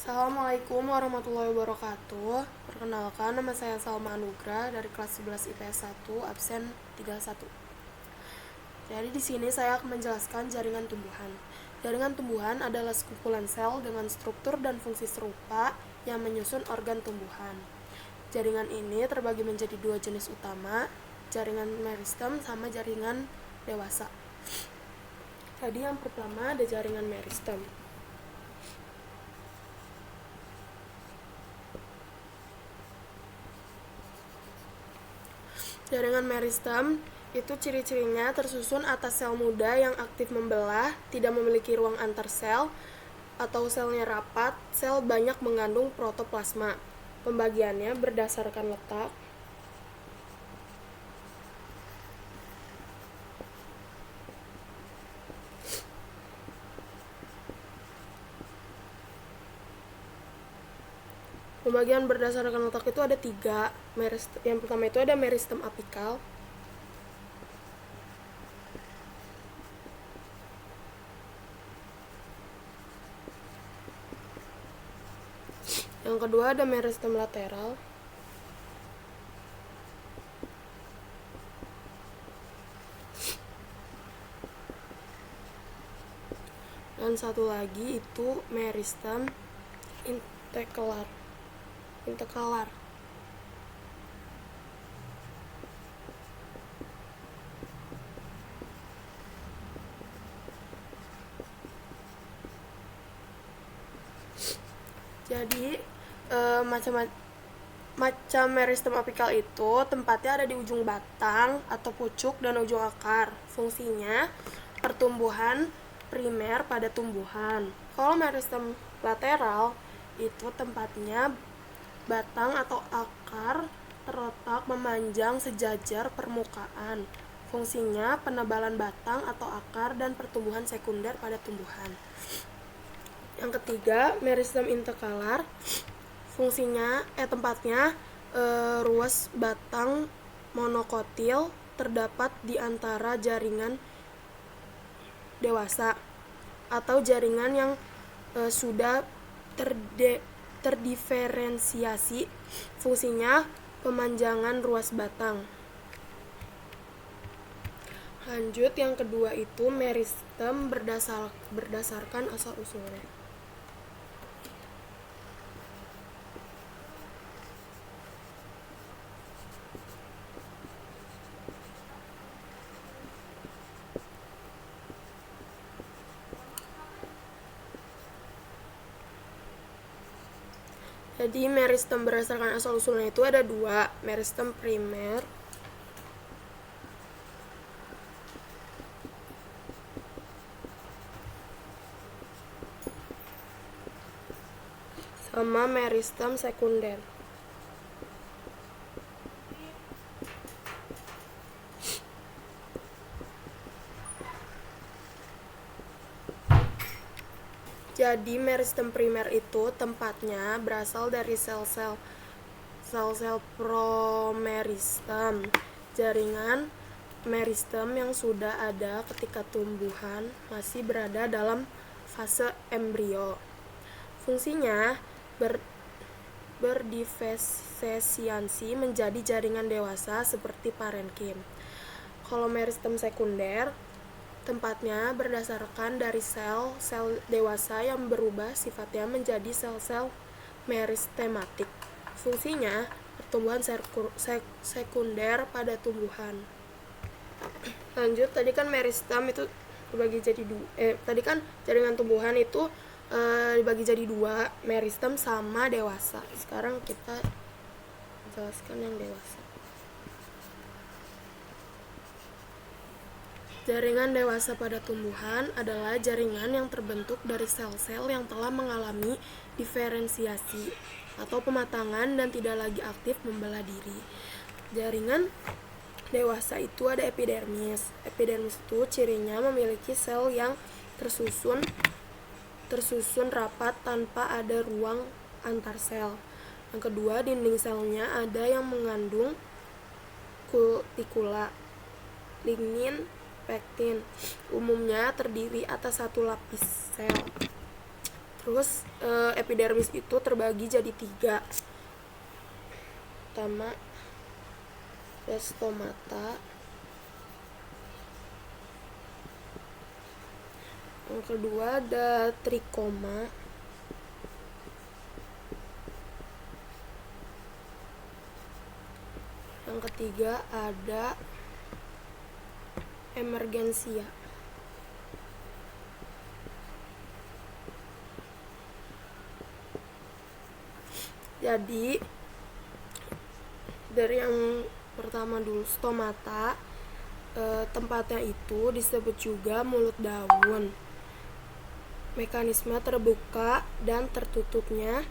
Assalamualaikum warahmatullahi wabarakatuh. Perkenalkan, nama saya Salma Anugrah dari kelas 11 IPS 1, absen 31. Jadi di sini saya akan menjelaskan jaringan tumbuhan. Jaringan tumbuhan adalah sekumpulan sel dengan struktur dan fungsi serupa yang menyusun organ tumbuhan. Jaringan ini terbagi menjadi dua jenis utama, jaringan meristem sama jaringan dewasa. Jadi yang pertama ada jaringan meristem. Jaringan meristem itu ciri-cirinya tersusun atas sel muda yang aktif membelah, tidak memiliki ruang antar sel, atau selnya rapat, sel banyak mengandung protoplasma. Pembagiannya berdasarkan letak. Pembagian berdasarkan letak itu ada 3. Yang pertama itu ada meristem apikal. Yang kedua ada meristem lateral. Dan satu lagi itu meristem interkalar. Jadi macam meristem apikal itu tempatnya ada di ujung batang atau pucuk dan ujung akar. Fungsinya pertumbuhan primer pada tumbuhan. Kalau meristem lateral itu tempatnya batang atau akar terletak memanjang sejajar permukaan. Fungsinya penebalan batang atau akar dan pertumbuhan sekunder pada tumbuhan. Yang ketiga, meristem interkalar. Fungsinya tempatnya ruas batang monokotil terdapat di antara jaringan dewasa atau jaringan yang sudah terdiferensiasi. Fungsinya pemanjangan ruas batang. Lanjut, yang kedua itu meristem berdasarkan asal-usulnya. Jadi meristem berdasarkan asal-usulnya itu ada 2, meristem primer sama meristem sekunder. Jadi meristem primer itu tempatnya berasal dari sel-sel promeristem. Jaringan meristem yang sudah ada ketika tumbuhan masih berada dalam fase embrio. Fungsinya berdifferensiasi menjadi jaringan dewasa seperti parenkim. Kalau meristem sekunder tempatnya berdasarkan dari sel dewasa yang berubah sifatnya menjadi sel-sel meristematik. Fungsinya pertumbuhan sekunder pada tumbuhan. Lanjut, tadi kan meristem itu dibagi jadi tadi kan jaringan tumbuhan itu dibagi jadi 2, meristem sama dewasa. Sekarang kita jelaskan yang dewasa. Jaringan dewasa pada tumbuhan adalah jaringan yang terbentuk dari sel-sel yang telah mengalami diferensiasi atau pematangan dan tidak lagi aktif membelah diri. Jaringan dewasa itu ada epidermis. Epidermis itu cirinya memiliki sel yang tersusun rapat tanpa ada ruang antar sel. Yang kedua, dinding selnya ada yang mengandung kutikula, lignin, pektin. Umumnya terdiri atas satu lapis sel. Terus epidermis itu terbagi jadi 3. Pertama ada stomata, yang kedua ada trikoma, yang ketiga ada emergensia. Jadi dari yang pertama dulu, stomata, tempatnya itu disebut juga mulut daun. Mekanisme terbuka dan tertutupnya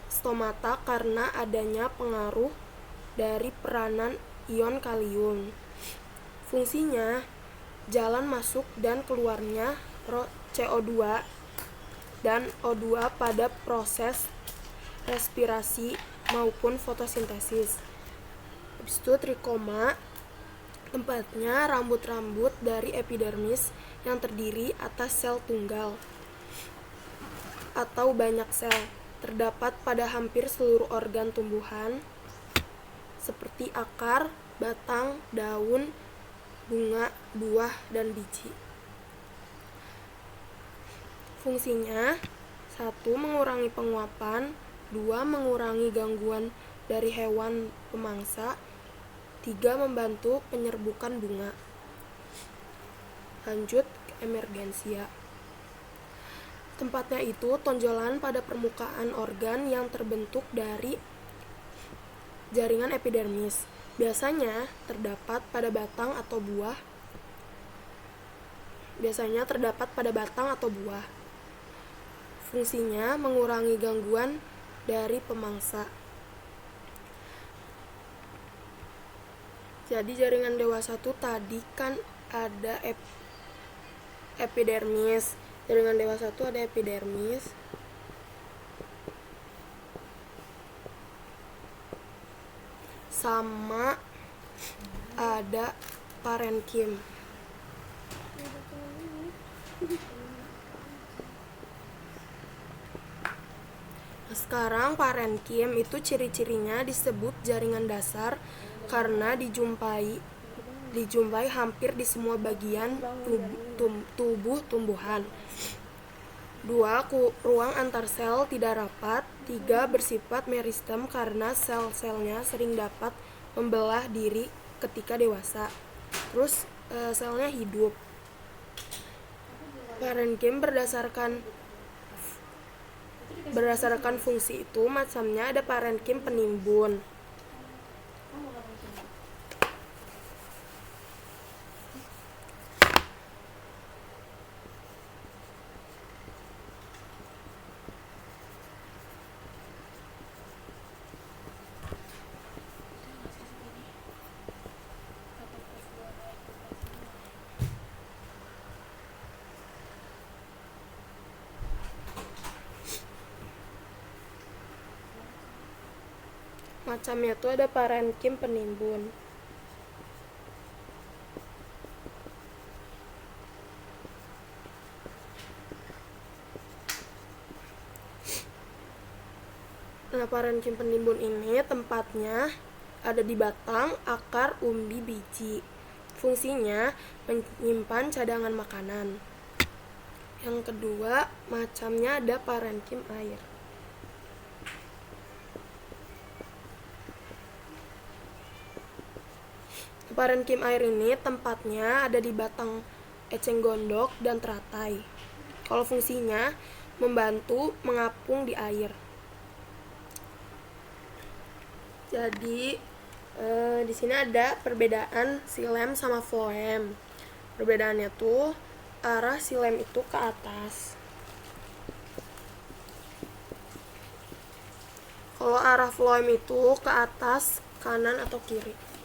stomata karena adanya pengaruh dari peranan ion kalium. Fungsinya jalan masuk dan keluarnya CO2 dan O2 pada proses respirasi maupun fotosintesis. Habis itu trikoma, tempatnya rambut-rambut dari epidermis yang terdiri atas sel tunggal atau banyak sel, terdapat pada hampir seluruh organ tumbuhan seperti akar, batang, daun, bunga, buah, dan biji. Fungsinya 1. Mengurangi penguapan, 2. Mengurangi gangguan dari hewan pemangsa, 3. Membantu penyerbukan bunga. Lanjut ke emergensia. Tempatnya itu tonjolan pada permukaan organ yang terbentuk dari jaringan epidermis. Biasanya terdapat pada batang atau buah. Fungsinya mengurangi gangguan dari pemangsa. Jadi jaringan dewasa tuh tadi kan ada epidermis. Jaringan dewasa tuh ada epidermis, sama ada parenkim. Sekarang parenkim itu ciri-cirinya disebut jaringan dasar karena dijumpai hampir di semua bagian tubuh tumbuhan. 2. Ruang antar sel tidak rapat. 3. Bersifat meristem karena sel-selnya sering dapat membelah diri ketika dewasa. Terus selnya hidup. Parenkim berdasarkan fungsi itu macamnya ada parenkim penimbun. Macamnya tuh ada parenkim penimbun. Nah, parenkim penimbun ini tempatnya ada di batang, akar, umbi, biji. Fungsinya menyimpan cadangan makanan. Yang kedua, macamnya ada parenkim air. Parenkim air ini tempatnya ada di batang eceng gondok dan teratai. Kalau fungsinya membantu mengapung di air. Jadi di sini ada perbedaan xilem sama floem. Perbedaannya tuh arah xilem itu ke atas. Kalau arah floem itu ke atas, kanan atau kiri.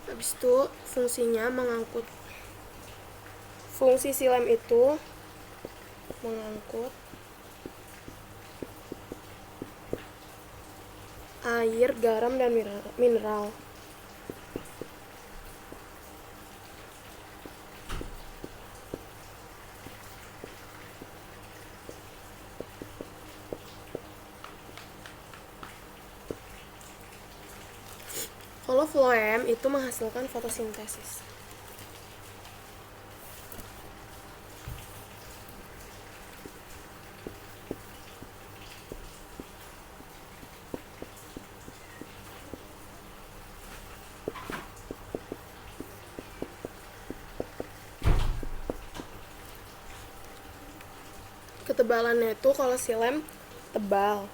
Habis itu fungsinya mengangkut. Fungsi xilem itu untuk mengangkut air, garam, dan mineral. Kalau floem itu menghasilkan fotosintesis. Ketebalannya itu kalau silem tebal,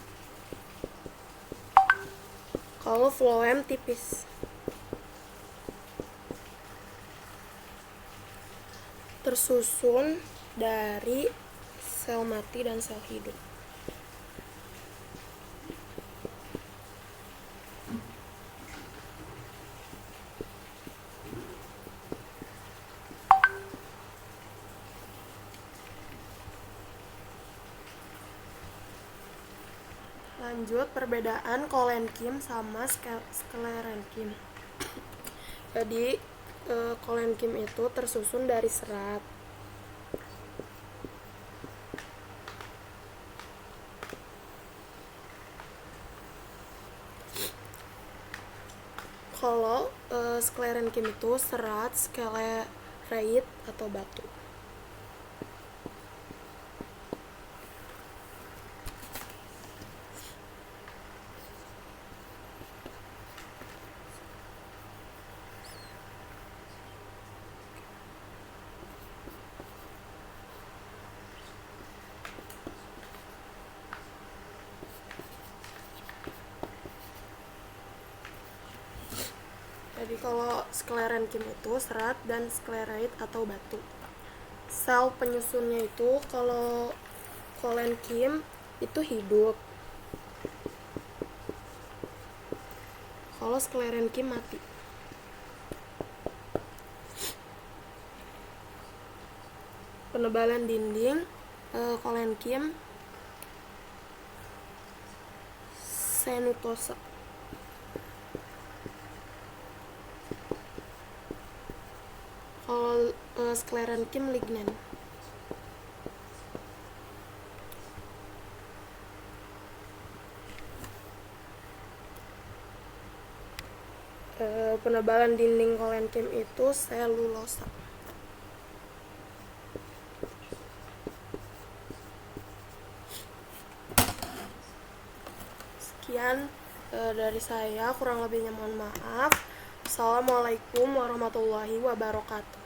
kalau floem tipis. Tersusun dari sel mati dan sel hidup. Lanjut, perbedaan kolenkim sama sklerenkim. Jadi kolenkim itu tersusun dari serat. Kalau sklerenkim itu serat, sklereit atau batu. Jadi kalau sklerenkim itu serat dan sklereit atau batu. Sel penyusunnya itu kalau kolenkim itu hidup, kalau sklerenkim mati. Penebalan dinding kolenkim senutosa. Kalau sklerenkim lignin. Penebalan dinding kolenkim itu selulosa. Sekian dari saya, kurang lebihnya mohon maaf. Assalamualaikum warahmatullahi wabarakatuh.